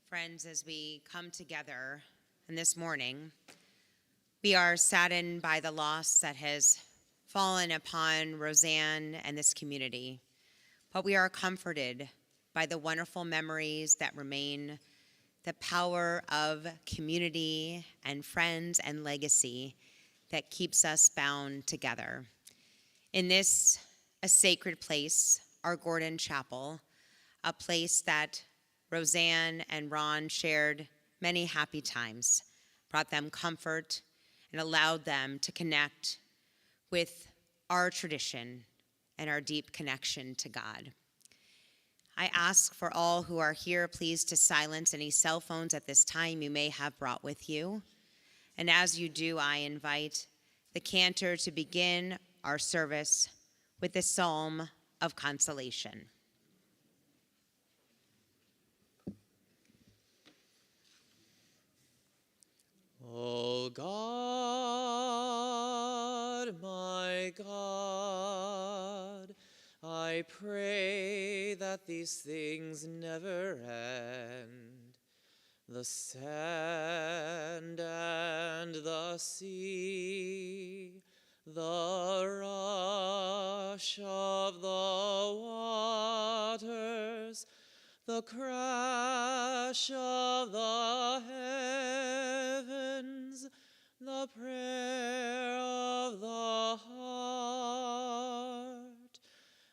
Friends, as we come together this morning, we are saddened by the loss that has fallen upon Roseanne and this community, but we are comforted by the wonderful memories that remain, the power of community and friends and legacy that keeps us bound together. In this, a sacred place, our Gordon Chapel, a place that Roseanne and Ron shared many happy times, brought them comfort, and allowed them to connect with our tradition and our deep connection to God. I ask for all who are here, please, to silence any cell phones at this time you may have brought with you. And as you do, I invite the cantor to begin our service with the Psalm of Consolation. O God, my God, I pray that these things never end. The sand and the sea, the rush of the waters, the crash of the heavens, the prayer of the heart,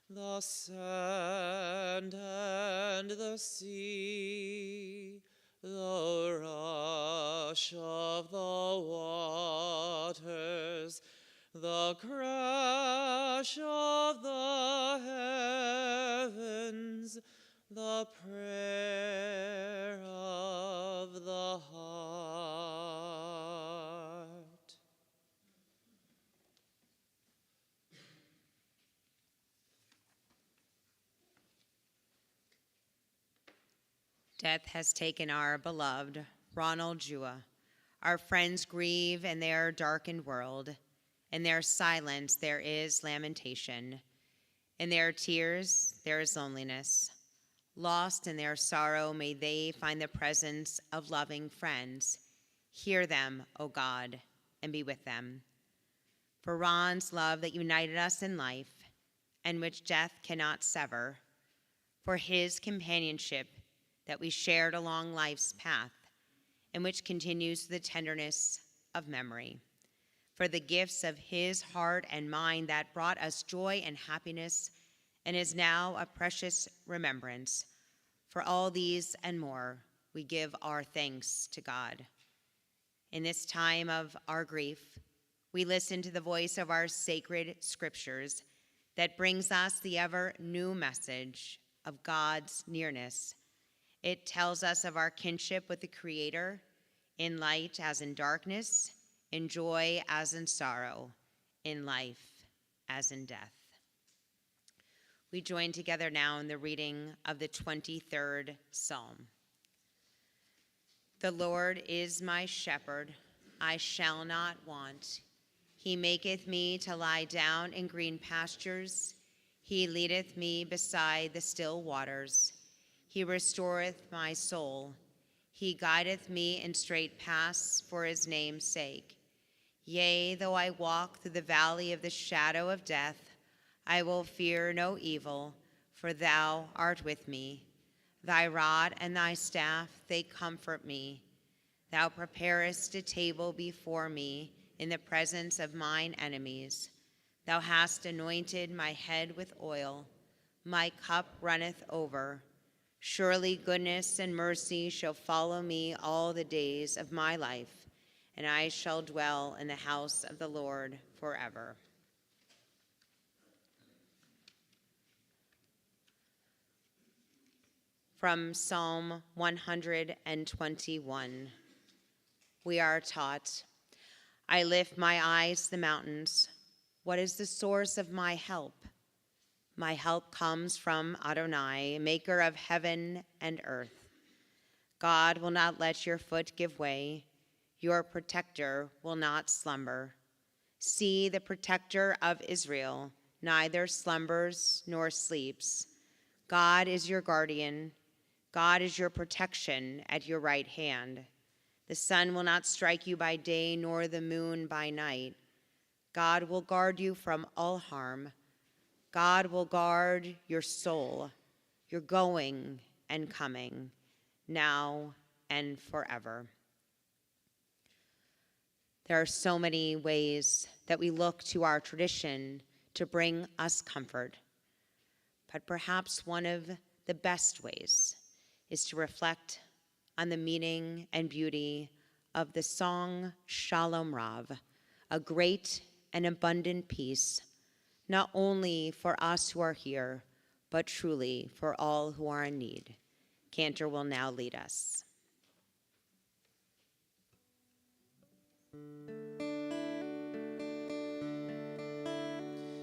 the sand and the sea, the rush of the waters, the crash of the heavens, the prayer of the heart. Death has taken our beloved Ronald Juwa. Our friends grieve in their darkened world. In their silence there is lamentation. In their tears there is loneliness. Lost in their sorrow, may they find the presence of loving friends. Hear them, O God, and be with them. For Ron's love that united us in life, and which death cannot sever, for his companionship that we shared along life's path, and which continues the tenderness of memory, for the gifts of his heart and mind that brought us joy and happiness, and is now a precious remembrance. For all these and more, we give our thanks to God. In this time of our grief, we listen to the voice of our sacred scriptures that brings us the ever new message of God's nearness. It tells us of our kinship with the Creator, in light as in darkness, in joy as in sorrow, in life as in death. We join together now in the reading of the 23rd Psalm. The Lord is my shepherd, I shall not want. He maketh me to lie down in green pastures. He leadeth me beside the still waters. He restoreth my soul. He guideth me in straight paths for his name's sake. Yea, though I walk through the valley of the shadow of death, I will fear no evil, for thou art with me. Thy rod and thy staff, they comfort me. Thou preparest a table before me in the presence of mine enemies. Thou hast anointed my head with oil. My cup runneth over. Surely goodness and mercy shall follow me all the days of my life, and I shall dwell in the house of the Lord forever. From Psalm 121, we are taught, I lift my eyes to the mountains. What is the source of my help? My help comes from Adonai, maker of heaven and earth. God will not let your foot give way. Your protector will not slumber. See, the protector of Israel neither slumbers nor sleeps. God is your guardian. God is your protection at your right hand. The sun will not strike you by day, nor the moon by night. God will guard you from all harm. God will guard your soul, your going and coming, now and forever. There are so many ways that we look to our tradition to bring us comfort, but perhaps one of the best ways is to reflect on the meaning and beauty of the song Shalom Rav, a great and abundant peace, not only for us who are here, but truly for all who are in need. Cantor will now lead us.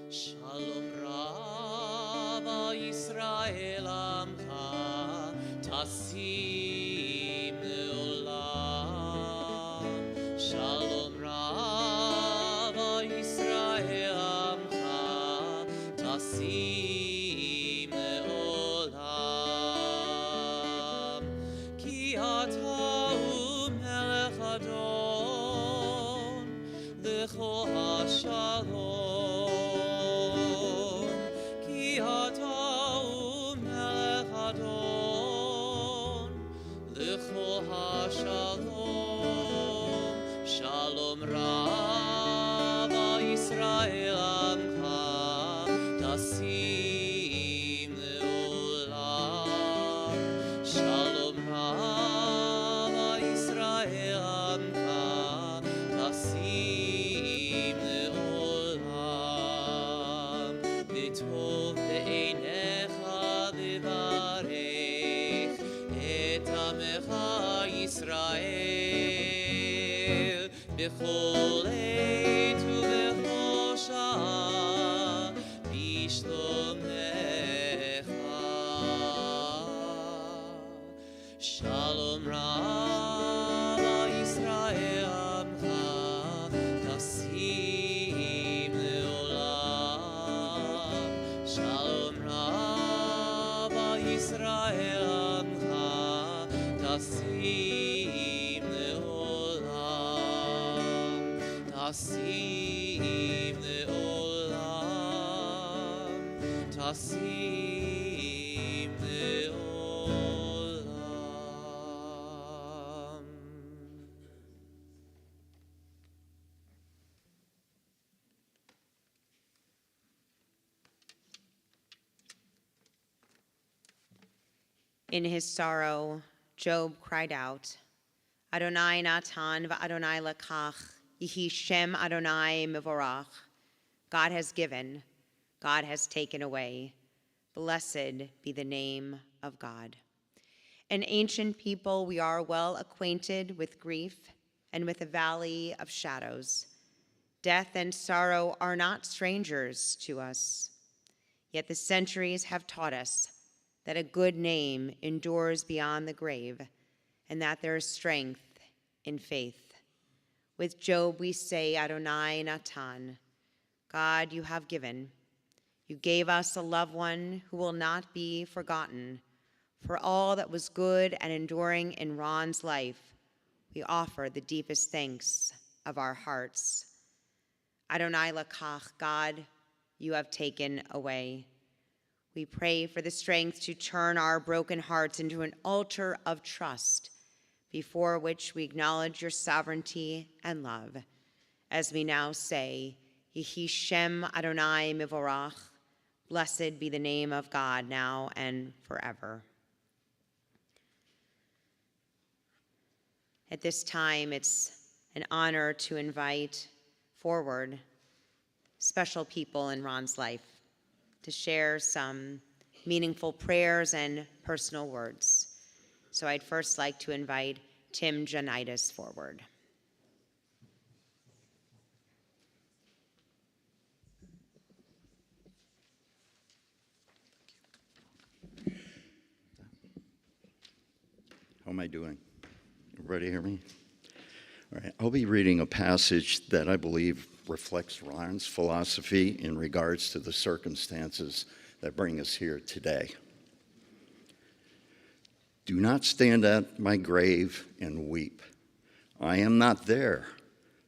Shalom Rav Israel Amcha Tasim Leolam. Shalom Rav Israel Amcha Tasim Leolam. Ki ata umelech Adon L'chol HaShalom. Shalom Rav Israel Amcha Tasim Leolam. Shalom Rav Israel Amcha Tasim Leolam. V'tov be'einecha levarech et amecha Yisrael b'chol עת ובכל שעה בשלומך. Shalom Rav Yisrael Amcha Tasim Leolam. Shalom Rav Yisrael Amcha Tasim Leolam. Tasim Leolam. Tasim Leolam. In his sorrow, Job cried out, Adonai natan v'Adonai lakach, Yehi Shem Adonai mevorach. God has given, God has taken away. Blessed be the name of God. An ancient people, we are well acquainted with grief and with the valley of shadows. Death and sorrow are not strangers to us. Yet the centuries have taught us that a good name endures beyond the grave, and that there is strength in faith. With Job we say, Adonai Natan, God, you have given. You gave us a loved one who will not be forgotten. For all that was good and enduring in Ron's life, we offer the deepest thanks of our hearts. Adonai Lakach, God, you have taken away. We pray for the strength to turn our broken hearts into an altar of trust, before which we acknowledge your sovereignty and love, as we now say, Yehi Shem Adonai Mivorach, blessed be the name of God now and forever. At this time, it's an honor to invite forward special people in Ron's life to share some meaningful prayers and personal words. So I'd first like to invite Tim Janitis forward. How am I doing? Everybody hear me? All right, I'll be reading a passage that I believe reflects Ron's philosophy in regards to the circumstances that bring us here today. Do not stand at my grave and weep. I am not there.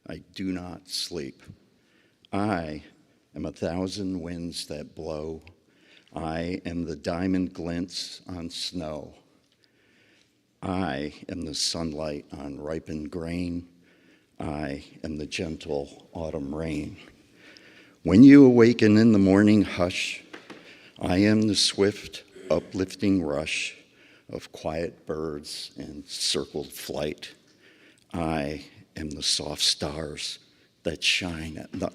I do not sleep. I am 1,000 winds that blow. I am the diamond glints on snow. I am the sunlight on ripened grain. I am the gentle autumn rain. When you awaken in the morning hush, I am the swift, uplifting rush of quiet birds and circled flight. I am the soft stars that shine at night.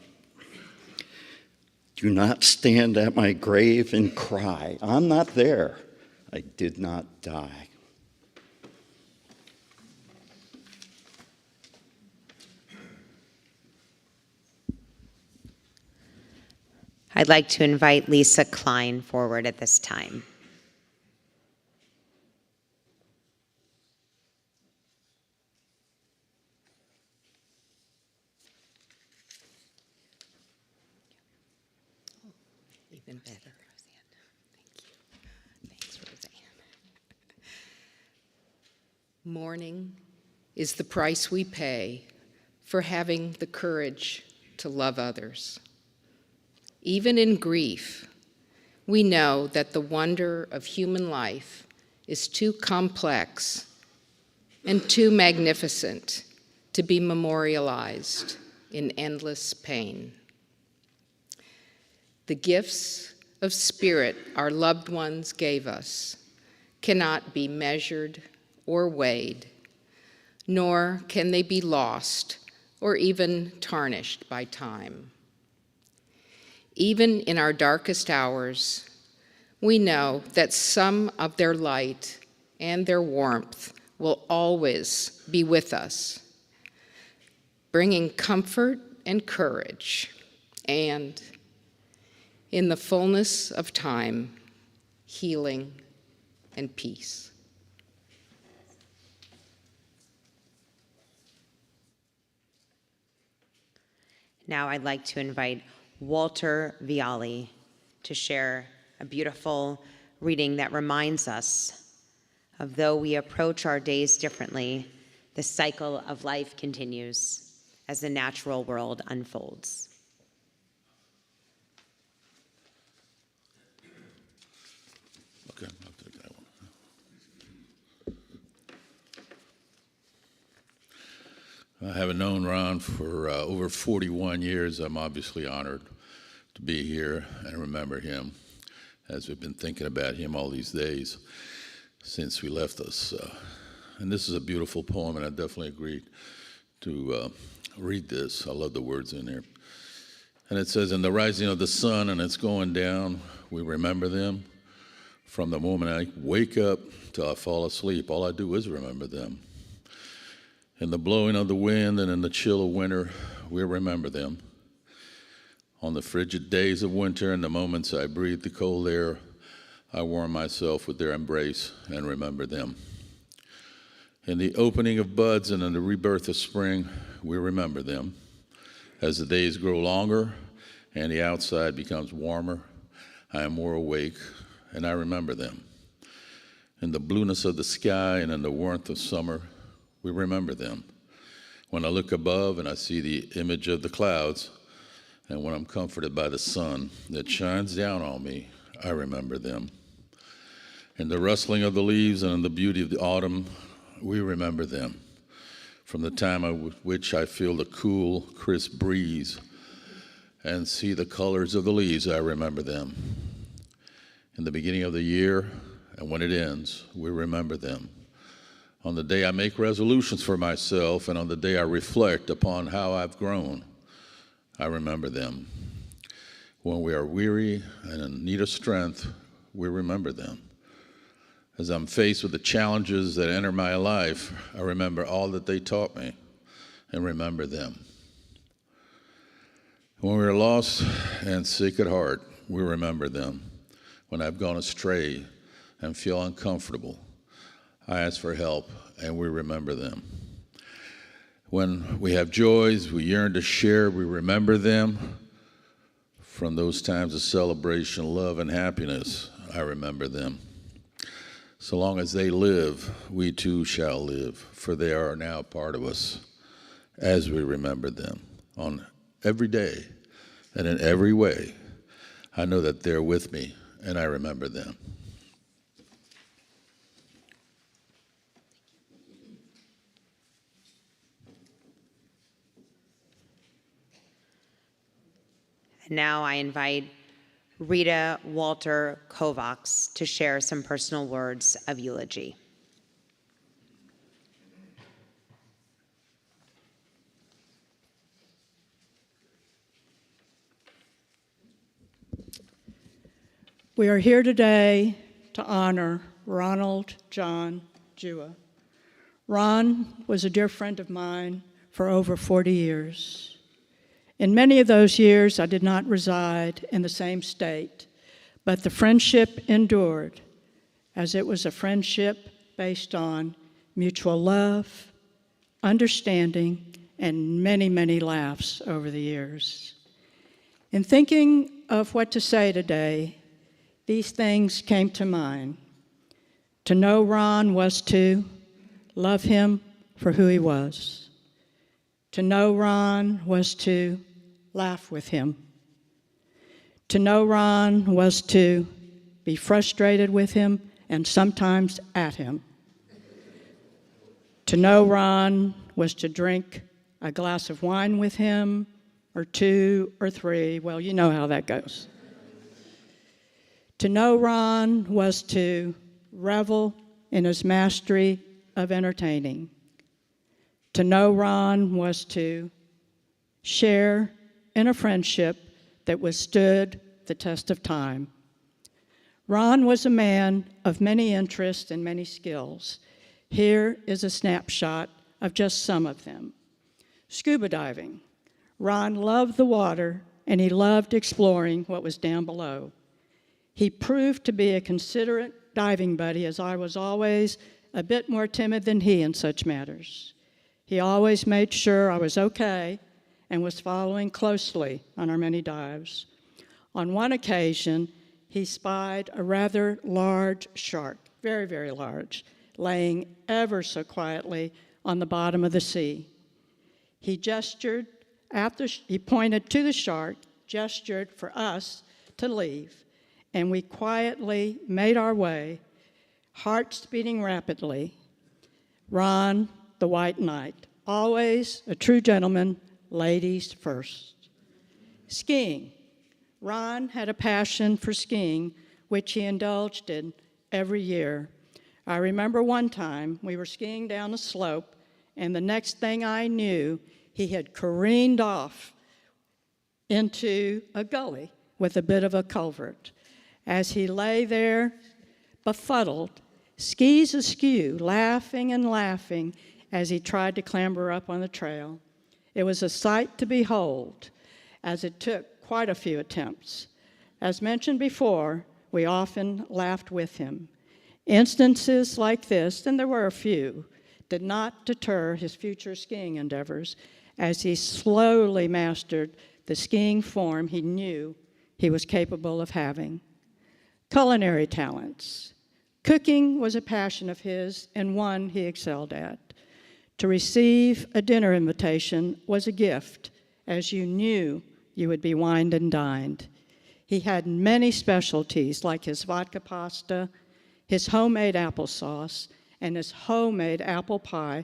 Do not stand at my grave and cry. I'm not there. I did not die. I'd like to invite Lisa Klein forward at this time. Even better. Thank you. Thanks, Roseanne. Mourning is the price we pay for having the courage to love others. Even in grief, we know that the wonder of human life is too complex and too magnificent to be memorialized in endless pain. The gifts of spirit our loved ones gave us cannot be measured or weighed, nor can they be lost or even tarnished by time. Even in our darkest hours, we know that some of their light and their warmth will always be with us, bringing comfort and courage, and, in the fullness of time, healing and peace. Now I'd like to invite Walter Viali to share a beautiful reading that reminds us of, though we approach our days differently, the cycle of life continues as the natural world unfolds. Okay, I'll take that one. Having known Ron for over 41 years, I'm obviously honored to be here and remember him as we've been thinking about him all these days since we left us. And this is a beautiful poem, and I definitely agreed to read this. I love the words in there. And it says, in the rising of the sun and it's going down, we remember them. From the moment I wake up till I fall asleep, all I do is remember them. In the blowing of the wind and in the chill of winter, we remember them. On the frigid days of winter and the moments I breathe the cold air, I warm myself with their embrace and remember them. In the opening of buds and in the rebirth of spring, we remember them. As the days grow longer and the outside becomes warmer, I am more awake and I remember them. In the blueness of the sky and in the warmth of summer, we remember them. When I look above and I see the image of the clouds, and when I'm comforted by the sun that shines down on me, I remember them. In the rustling of the leaves and in the beauty of the autumn, we remember them. From the time at which I feel the cool, crisp breeze and see the colors of the leaves, I remember them. In the beginning of the year and when it ends, we remember them. On the day I make resolutions for myself and on the day I reflect upon how I've grown, I remember them. When we are weary and in need of strength, we remember them. As I'm faced with the challenges that enter my life, I remember all that they taught me and remember them. When we are lost and sick at heart, we remember them. When I've gone astray and feel uncomfortable, I ask for help and we remember them. When we have joys we yearn to share, we remember them. From those times of celebration, love, and happiness, I remember them. So long as they live, we too shall live, for they are now part of us as we remember them. On every day and in every way, I know that they're with me and I remember them. And now I invite Rita Walter Kovacs to share some personal words of eulogy. We are here today to honor Ronald John Juwa. Ron was a dear friend of mine for over 40 years. In many of those years, I did not reside in the same state, but the friendship endured, as it was a friendship based on mutual love, understanding, and many, many laughs over the years. In thinking of what to say today, these things came to mind. To know Ron was to love him for who he was. To know Ron was to laugh with him. To know Ron was to be frustrated with him and sometimes at him. To know Ron was to drink a glass of wine with him, or 2 or 3, well, you know how that goes. To know Ron was to revel in his mastery of entertaining. To know Ron was to share in a friendship that withstood the test of time. Ron was a man of many interests and many skills. Here is a snapshot of just some of them. Scuba diving. Ron loved the water and he loved exploring what was down below. He proved to be a considerate diving buddy, as I was always a bit more timid than he in such matters. He always made sure I was okay and was following closely on our many dives. On one occasion, he spied a rather large shark, very, very large, laying ever so quietly on the bottom of the sea. He gestured he pointed to the shark, gestured for us to leave, and we quietly made our way, hearts beating rapidly. Ron, the White Knight, always a true gentleman, ladies first. Skiing. Ron had a passion for skiing, which he indulged in every year. I remember one time we were skiing down a slope, and the next thing I knew, he had careened off into a gully with a bit of a culvert. As he lay there, befuddled, skis askew, laughing and laughing as he tried to clamber up on the trail. It was a sight to behold, as it took quite a few attempts. As mentioned before, we often laughed with him. Instances like this, and there were a few, did not deter his future skiing endeavors, as he slowly mastered the skiing form he knew he was capable of having. Culinary talents. Cooking was a passion of his and one he excelled at. To receive a dinner invitation was a gift, as you knew you would be wined and dined. He had many specialties like his vodka pasta, his homemade applesauce, and his homemade apple pie,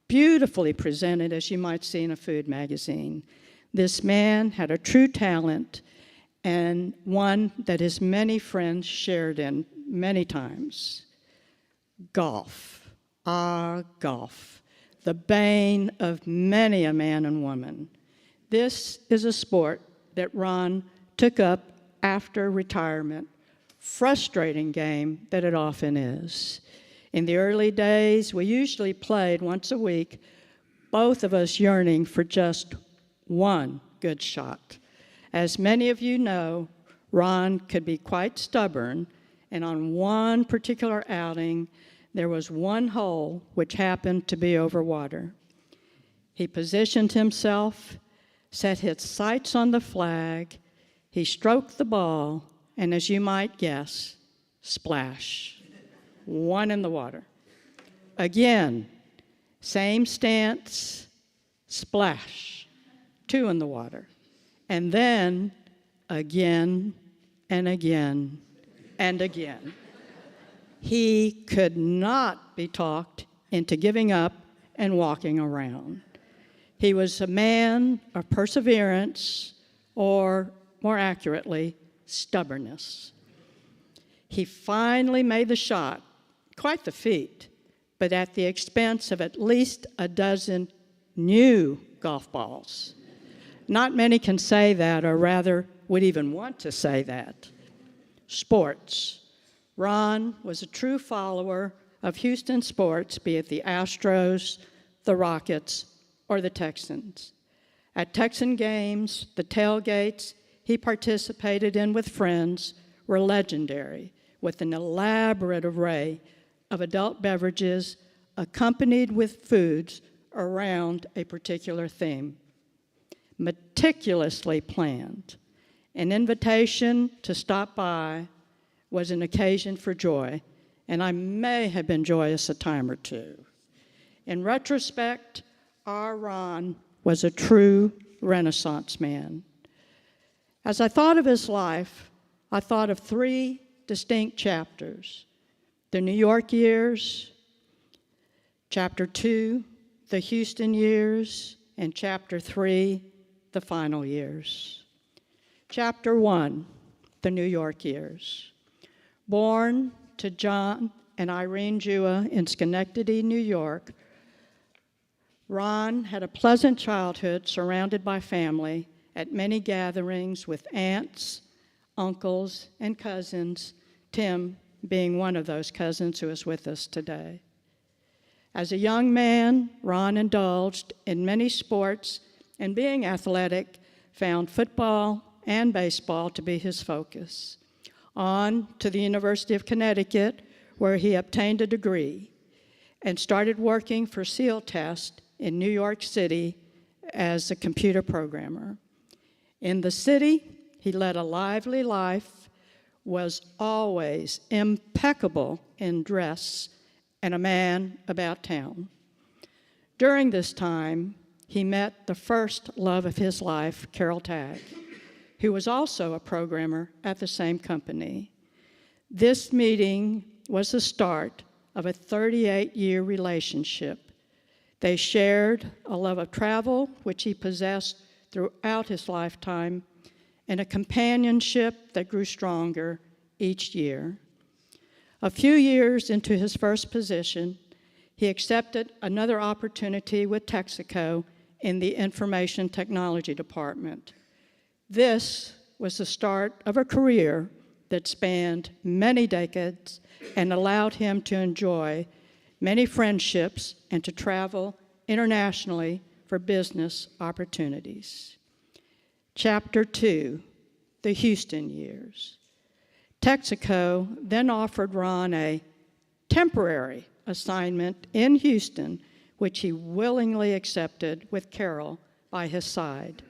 beautifully presented as you might see in a food magazine. This man had a true talent and one that his many friends shared in many times. Golf. Golf. The bane of many a man and woman. This is a sport that Ron took up after retirement. Frustrating game that it often is. In the early days, we usually played once a week, both of us yearning for just one good shot. As many of you know, Ron could be quite stubborn, and on one particular outing, there was one hole which happened to be over water. He positioned himself, set his sights on the flag, he stroked the ball, and as you might guess, splash. One in the water. Again, same stance, splash. Two in the water. And then again and again and again. He could not be talked into giving up and walking around. He was a man of perseverance, or more accurately, stubbornness. He finally made the shot, quite the feat, but at the expense of at least a dozen new golf balls. Not many can say that, or rather would even want to say that. Sports. Ron was a true follower of Houston sports, be it the Astros, the Rockets, or the Texans. At Texan games, the tailgates he participated in with friends were legendary, with an elaborate array of adult beverages accompanied with foods around a particular theme. Meticulously planned. An invitation to stop by was an occasion for joy, and I may have been joyous a time or two. In retrospect, our Ron was a true Renaissance man. As I thought of his life, I thought of three distinct chapters: the New York years, chapter 2, the Houston years, and chapter 3, the final years. Chapter 1, the New York years. Born to John and Irene Juwa in Schenectady, New York, Ron had a pleasant childhood surrounded by family at many gatherings with aunts, uncles, and cousins, Tim being one of those cousins who is with us today. As a young man, Ron indulged in many sports, and being athletic, found football and baseball to be his focus. On to the University of Connecticut, where he obtained a degree and started working for SEAL Test in New York City as a computer programmer. In the city, he led a lively life, was always impeccable in dress, and a man about town. During this time, he met the first love of his life, Carol Tagg, who was also a programmer at the same company. This meeting was the start of a 38-year relationship. They shared a love of travel, which he possessed throughout his lifetime, and a companionship that grew stronger each year. A few years into his first position, he accepted another opportunity with Texaco in the Information Technology Department. This was the start of a career that spanned many decades and allowed him to enjoy many friendships and to travel internationally for business opportunities. Chapter 2, the Houston years. Texaco then offered Ron a temporary assignment in Houston, which he willingly accepted with Carol by his side.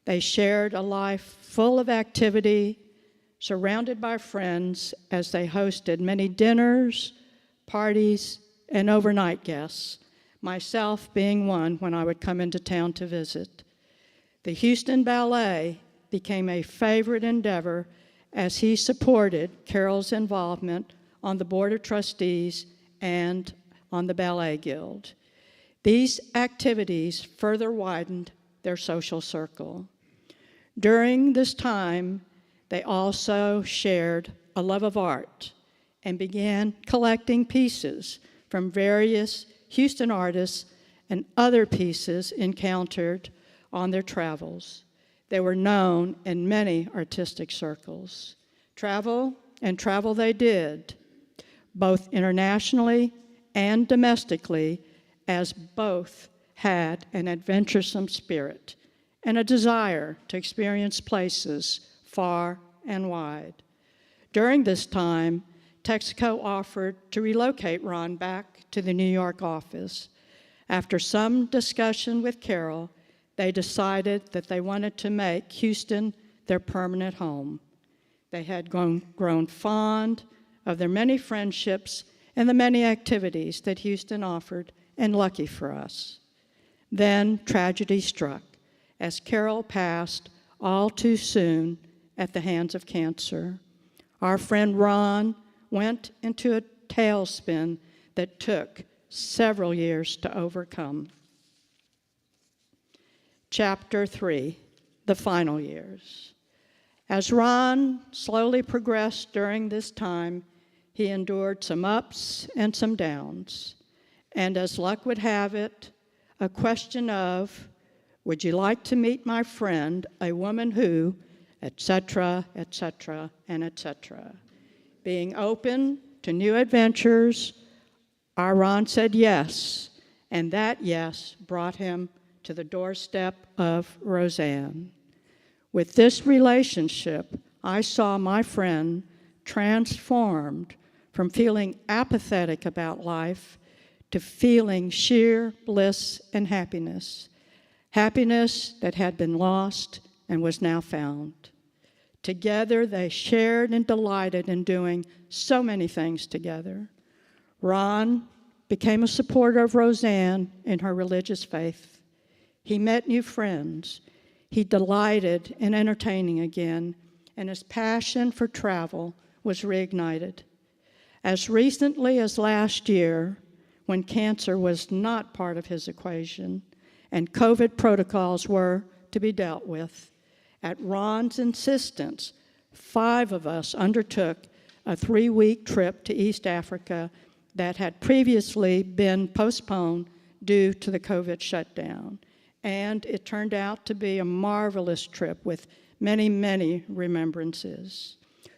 They shared a life full of activity, surrounded by friends as they hosted many dinners, parties, and overnight guests, myself being one when I would come into town to visit. The Houston Ballet became a favorite endeavor as he supported Carol's involvement on the Board of Trustees and on the Ballet Guild. These activities further widened their social circle. During this time, they also shared a love of art and began collecting pieces from various Houston artists and other pieces encountered on their travels. They were known in many artistic circles. Travel they did, both internationally and domestically, as both had an adventuresome spirit and a desire to experience places far and wide. During this time, Texaco offered to relocate Ron back to the New York office. After some discussion with Carol, they decided that they wanted to make Houston their permanent home. They had grown fond of their many friendships and the many activities that Houston offered, and lucky for us. Then tragedy struck as Carol passed all too soon at the hands of cancer. Our friend Ron went into a tailspin that took several years to overcome. Chapter 3, the final years. As Ron slowly progressed during this time, he endured some ups and some downs. And as luck would have it, a question of, would you like to meet my friend, a woman who, etc., etc., and etc. Being open to new adventures, our Ron said yes, and that yes brought him to the doorstep of Roseanne. With this relationship, I saw my friend transformed from feeling apathetic about life to feeling sheer bliss and happiness, happiness that had been lost and was now found. Together, they shared and delighted in doing so many things together. Ron became a supporter of Roseanne in her religious faith. He met new friends. He delighted in entertaining again, and his passion for travel was reignited. As recently as last year, when cancer was not part of his equation and COVID protocols were to be dealt with, at Ron's insistence, 5 of us undertook a 3-week trip to East Africa that had previously been postponed due to the COVID shutdown. And it turned out to be a marvelous trip with many, many remembrances.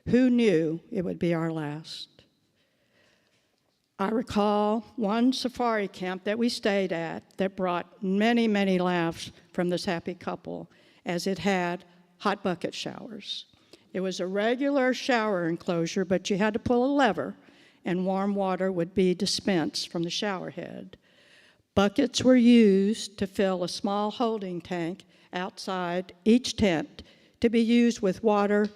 Who knew it would be our last? I recall one safari camp that we stayed at that brought many, many laughs from this happy couple, as it had hot bucket showers. It was a regular shower enclosure, but you had to pull a lever, and warm water would be dispensed from the shower head. Buckets were used to fill a small holding tank outside each tent to be used with water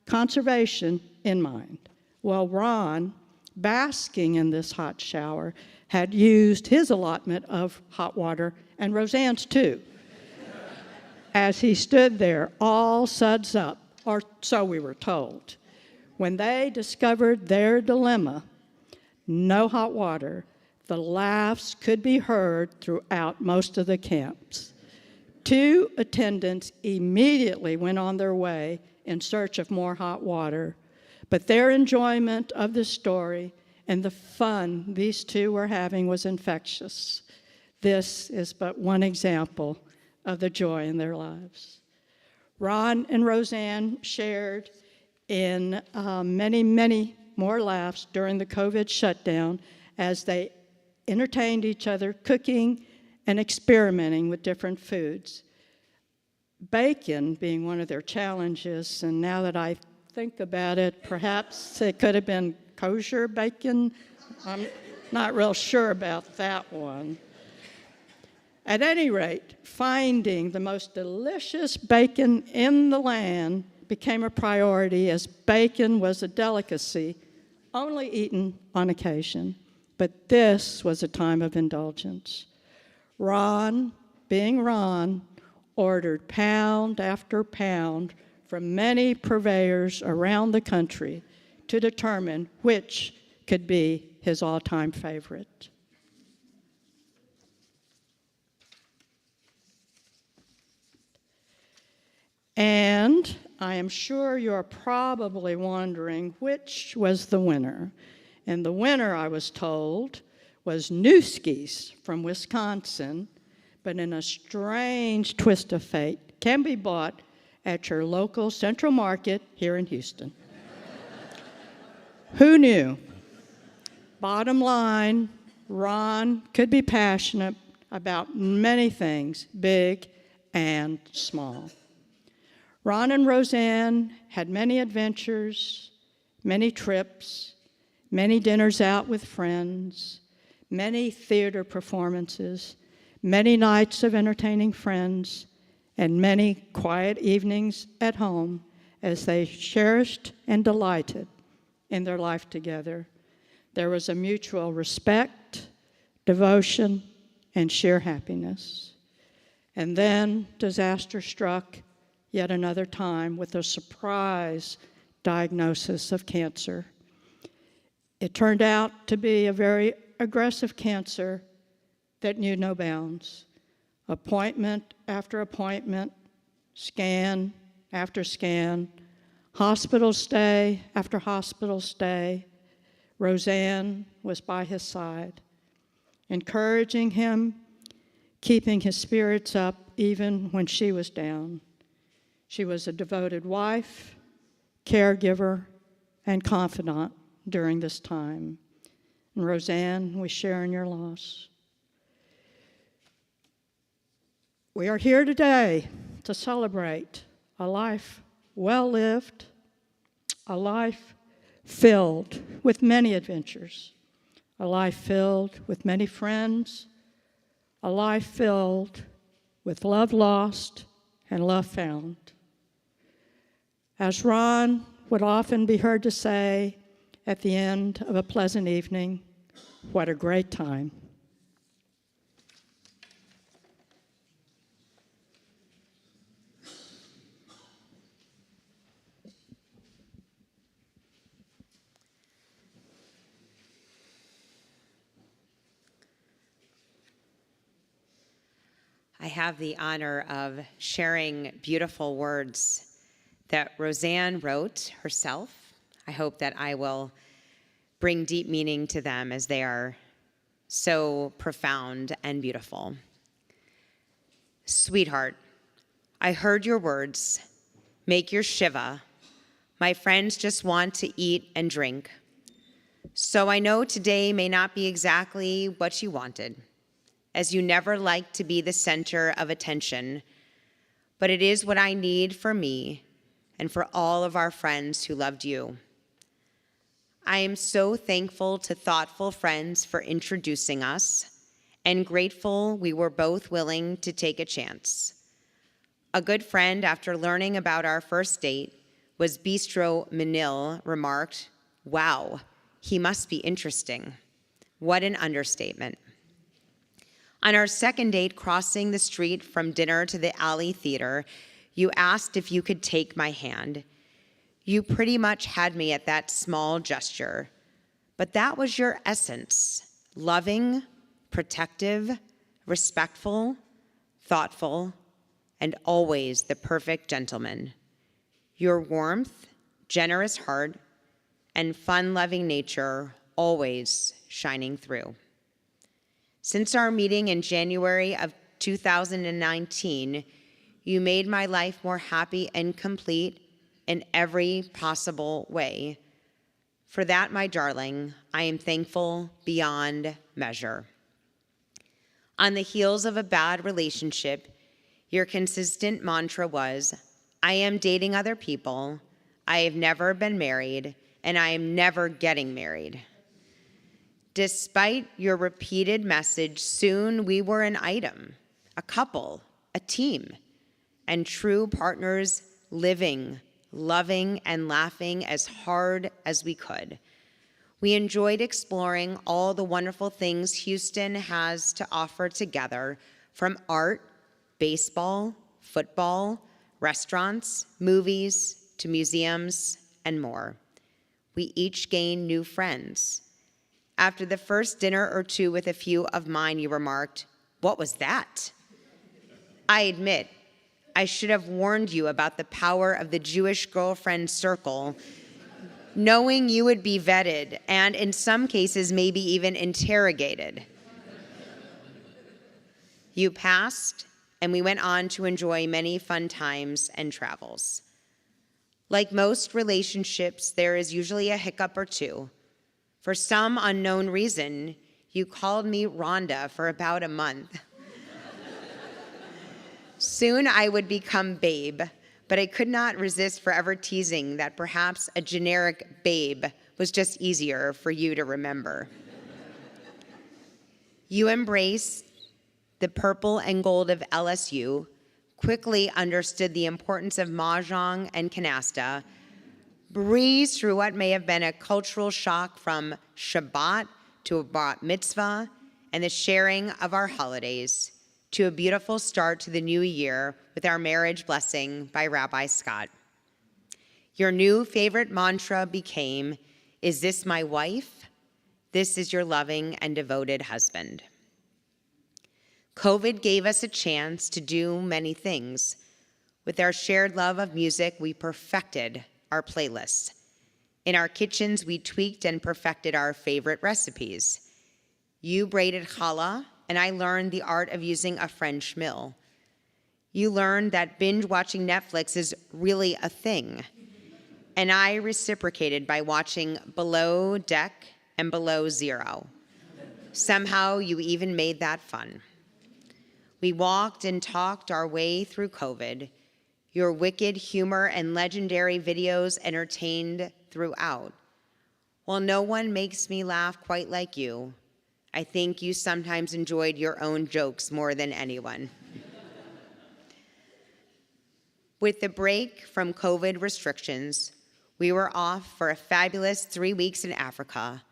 conservation in mind. Well, Ron, basking in this hot shower, had used his allotment of hot water, and Roseanne's too. As he stood there, all suds up, or so we were told. When they discovered their dilemma, no hot water, the laughs could be heard throughout most of the camps. 2 attendants immediately went on their way in search of more hot water, but their enjoyment of the story and the fun these 2 were having was infectious. This is but one example of the joy in their lives. Ron and Roseanne shared in many, many more laughs during the COVID shutdown as they entertained each other, cooking and experimenting with different foods. Bacon being one of their challenges, and now that I think about it, perhaps it could have been kosher bacon. I'm not real sure about that one. At any rate, finding the most delicious bacon in the land became a priority, as bacon was a delicacy only eaten on occasion. But this was a time of indulgence. Ron, being Ron, ordered pound after pound from many purveyors around the country to determine which could be his all-time favorite. And I am sure you're probably wondering which was the winner. And the winner, I was told, was Newski's from Wisconsin, but in a strange twist of fate, can be bought at your local Central Market here in Houston. Who knew? Bottom line, Ron could be passionate about many things, big and small. Ron and Roseanne had many adventures, many trips, many dinners out with friends, many theater performances, many nights of entertaining friends, and many quiet evenings at home as they cherished and delighted in their life together. There was a mutual respect, devotion, and sheer happiness. And then disaster struck yet another time with a surprise diagnosis of cancer. It turned out to be a very aggressive cancer that knew no bounds. Appointment after appointment, scan after scan, hospital stay after hospital stay. Roseanne was by his side, encouraging him, keeping his spirits up even when she was down. She was a devoted wife, caregiver, and confidant during this time. And Roseanne, we share in your loss. We are here today to celebrate a life well lived, a life filled with many adventures, a life filled with many friends, a life filled with love lost and love found. As Ron would often be heard to say at the end of a pleasant evening, what a great time. I have the honor of sharing beautiful words that Roseanne wrote herself. I hope that I will bring deep meaning to them as they are so profound and beautiful. Sweetheart, I heard your words. Make your shiva. My friends just want to eat and drink. So I know today may not be exactly what you wanted, as you never liked to be the center of attention, but it is what I need for me and for all of our friends who loved you. I am so thankful to thoughtful friends for introducing us, and grateful we were both willing to take a chance. A good friend, after learning about our first date, was Bistro Manil, remarked, "Wow, he must be interesting." What an understatement. On our second date, crossing the street from dinner to the Alley Theater, you asked if you could take my hand. You pretty much had me at that small gesture, but that was your essence: loving, protective, respectful, thoughtful, and always the perfect gentleman. Your warmth, generous heart, and fun-loving nature always shining through. Since our meeting in January of 2019, you made my life more happy and complete in every possible way. For that, my darling, I am thankful beyond measure. On the heels of a bad relationship, your consistent mantra was, I am dating other people, I have never been married, and I am never getting married. Despite your repeated message, soon we were an item, a couple, a team, and true partners, living, loving, and laughing as hard as we could. We enjoyed exploring all the wonderful things Houston has to offer together, from art, baseball, football, restaurants, movies, to museums, and more. We each gain new friends. After the first dinner or two with a few of mine, you remarked, "What was that?" I admit, I should have warned you about the power of the Jewish girlfriend circle, knowing you would be vetted and in some cases maybe even interrogated. You passed, and we went on to enjoy many fun times and travels. Like most relationships, there is usually a hiccup or two. For some unknown reason, you called me Rhonda for about a month. Soon I would become Babe, but I could not resist forever teasing that perhaps a generic Babe was just easier for you to remember. You embraced the purple and gold of LSU, quickly understood the importance of mahjong and canasta, breezed through what may have been a cultural shock from Shabbat to a bat mitzvah and the sharing of our holidays, to a beautiful start to the new year with our marriage blessing by Rabbi Scott. Your new favorite mantra became, "Is this my wife? This is your loving and devoted husband." COVID gave us a chance to do many things. With our shared love of music, we perfected our playlists. In our kitchens, we tweaked and perfected our favorite recipes. You braided challah, and I learned the art of using a French mill. You learned that binge watching Netflix is really a thing. And I reciprocated by watching Below Deck and Below Zero. Somehow you even made that fun. We walked and talked our way through COVID. Your wicked humor and legendary videos entertained throughout. While no one makes me laugh quite like you, I think you sometimes enjoyed your own jokes more than anyone. With the break from COVID restrictions, we were off for a fabulous 3 weeks in Africa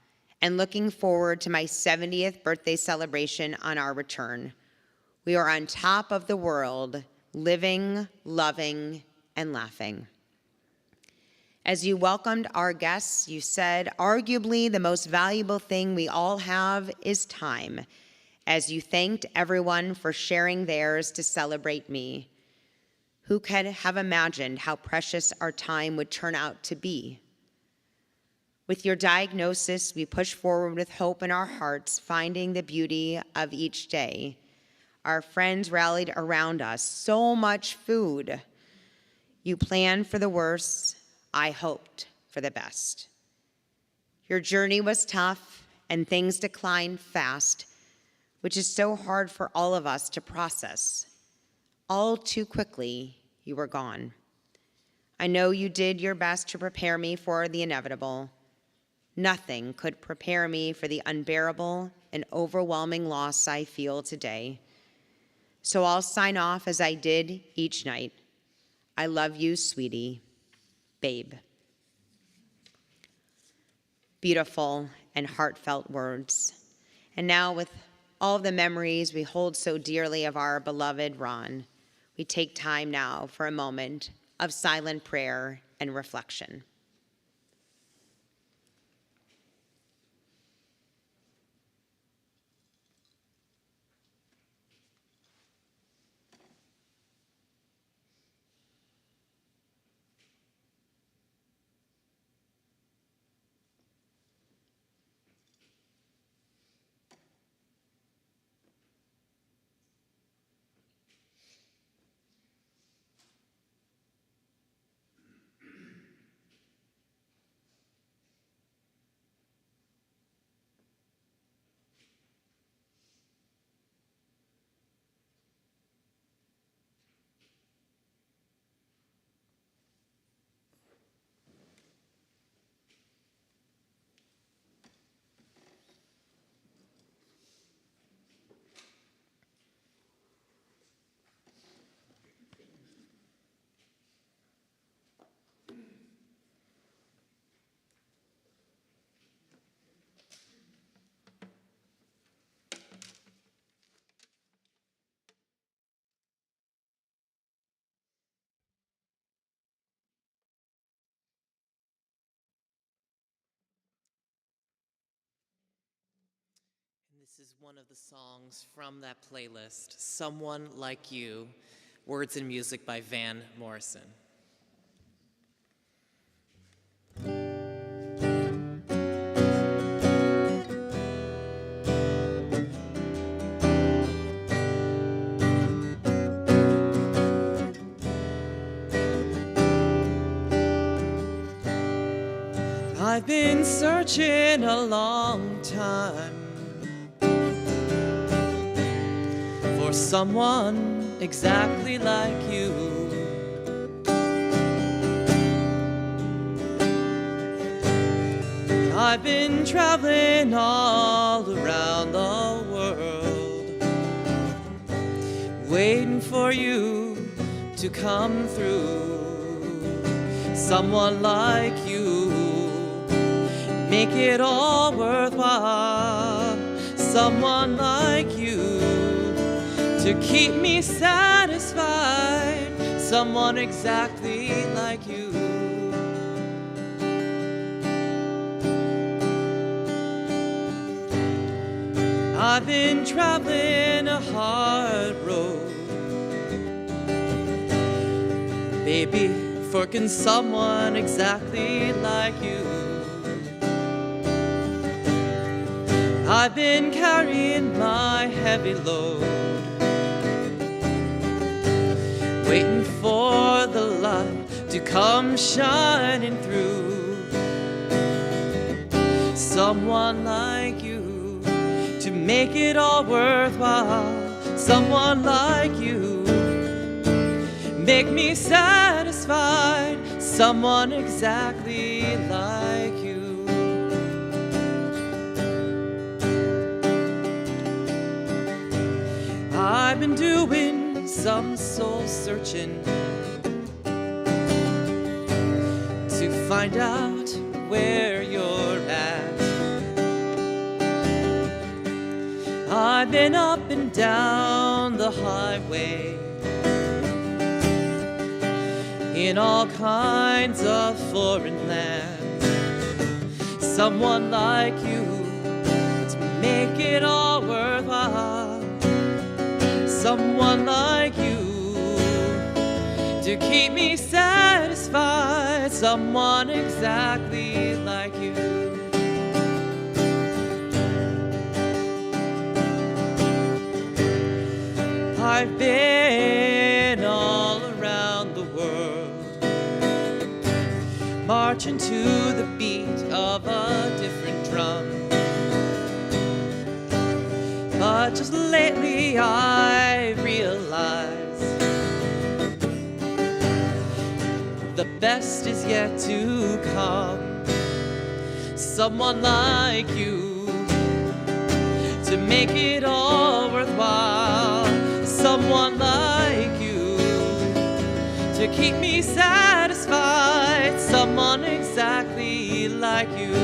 and looking forward to my 70th birthday celebration on our return. We are on top of the world, living, loving, and laughing. As you welcomed our guests, you said, arguably the most valuable thing we all have is time, as you thanked everyone for sharing theirs to celebrate me. Who could have imagined how precious our time would turn out to be? With your diagnosis, we push forward with hope in our hearts, finding the beauty of each day. Our friends rallied around us, so much food. You planned for the worst, I hoped for the best. Your journey was tough and things declined fast, which is so hard for all of us to process. All too quickly, you were gone. I know you did your best to prepare me for the inevitable. Nothing could prepare me for the unbearable and overwhelming loss I feel today. So I'll sign off as I did each night. I love you, sweetie, Babe. Beautiful and heartfelt words. And now, with all the memories we hold so dearly of our beloved Ron, we take time now for a moment of silent prayer and reflection. This is one of the songs from that playlist, Someone Like You, words and music by Van Morrison. I've been searching a long time for someone exactly like you. I've been traveling all around the world, waiting for you to come through. Someone like you, make it all worthwhile. Someone like you, to keep me satisfied. Someone exactly like you. I've been traveling a hard road, baby, forking someone exactly like you. I've been carrying my heavy load, waiting for the light to come shining through. Someone like you, to make it all worthwhile. Someone like you, make me satisfied. Someone exactly like you. I've been doing some soul searching to find out where you're at. I've been up and down the highway in all kinds of foreign lands. Someone like you, to make it all worthwhile. Someone like you, to keep me satisfied. Someone exactly like you. I've been all around the world, marching to the beat of a different drum. But just lately I realized the best is yet to come. Someone like you, to make it all worthwhile. Someone like you, to keep me satisfied. Someone exactly like you.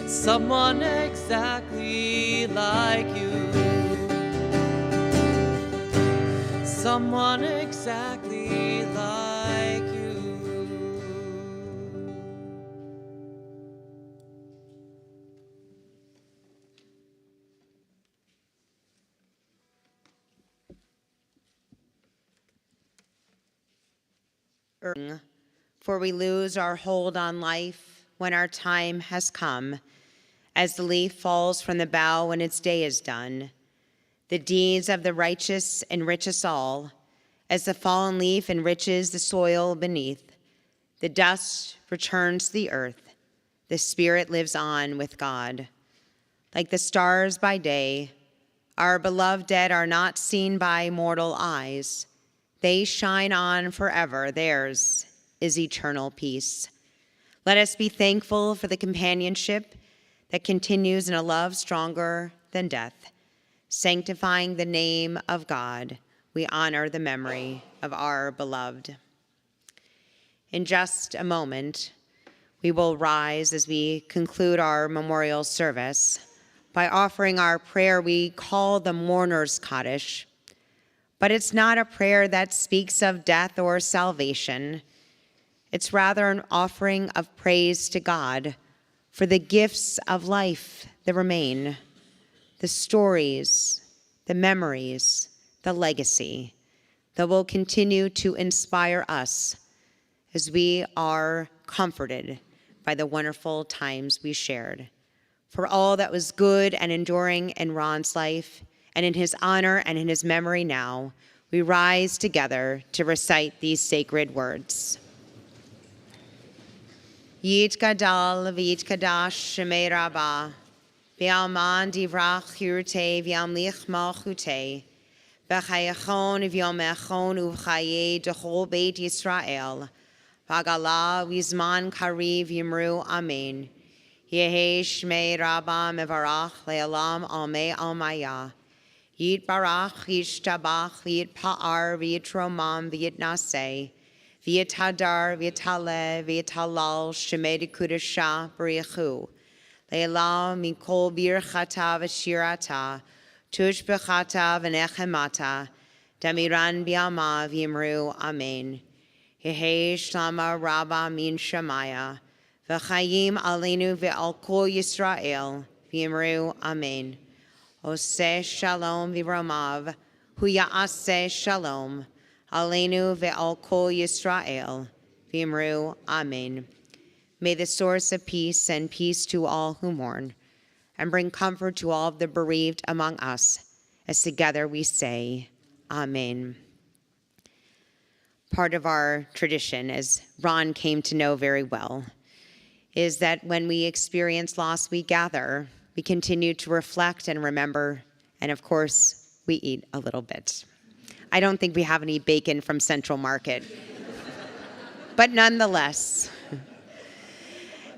Someone exactly like you. Someone exactly like you. For we lose our hold on life when our time has come, as the leaf falls from the bough when its day is done. The deeds of the righteous enrich us all, as the fallen leaf enriches the soil beneath. The dust returns to the earth, the spirit lives on with God. Like the stars by day, our beloved dead are not seen by mortal eyes. They shine on forever, theirs is eternal peace. Let us be thankful for the companionship that continues in a love stronger than death. Sanctifying the name of God, we honor the memory of our beloved. In just a moment, we will rise as we conclude our memorial service by offering our prayer we call the Mourner's Kaddish. But it's not a prayer that speaks of death or salvation. It's rather an offering of praise to God for the gifts of life that remain, the stories, the memories, the legacy that will continue to inspire us as we are comforted by the wonderful times we shared. For all that was good and enduring in Ron's life, and in his honor and in his memory now, we rise together to recite these sacred words. Yit gadal v'yit kadash shemei rabbah, v'alman divrach hirte v'amlich malchute, v'chayachon v'yomechon uv'chaye dechol beit Yisrael, v'agala v'zman kariv yimru amen. Yehi shmei rabbah mevarach le'alam almei almaya. Yit barach, yit tabach, yit pa'ar, yit romam, yit naseh, yit hadar, yit haleh, yit halal, shemei kudasha, b'richu. Le'elah mikol birchata v'shirata, tush b'chata v'nechemata, damiran bi'ama v'yimru amen. Yehi shlama rabba min shamaya, v'chayim aleinu v'al kol Yisrael, v'yimru amen. Oseh shalom v'romav, hu ya'aseh shalom, aleinu ve'al kol Yisrael, v'yimru amen. May the source of peace send peace to all who mourn, and bring comfort to all of the bereaved among us, as together we say, amen. Part of our tradition, as Ron came to know very well, is that when we experience loss, we gather. We continue to reflect and remember, and of course, we eat a little bit. I don't think we have any bacon from Central Market, but nonetheless.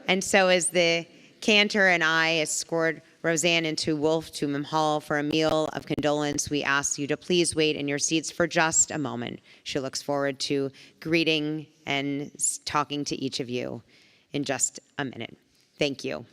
And so as the cantor and I escort Roseanne into Wolf Tumim Hall for a meal of condolence, we ask you to please wait in your seats for just a moment. She looks forward to greeting and talking to each of you in just a minute. Thank you.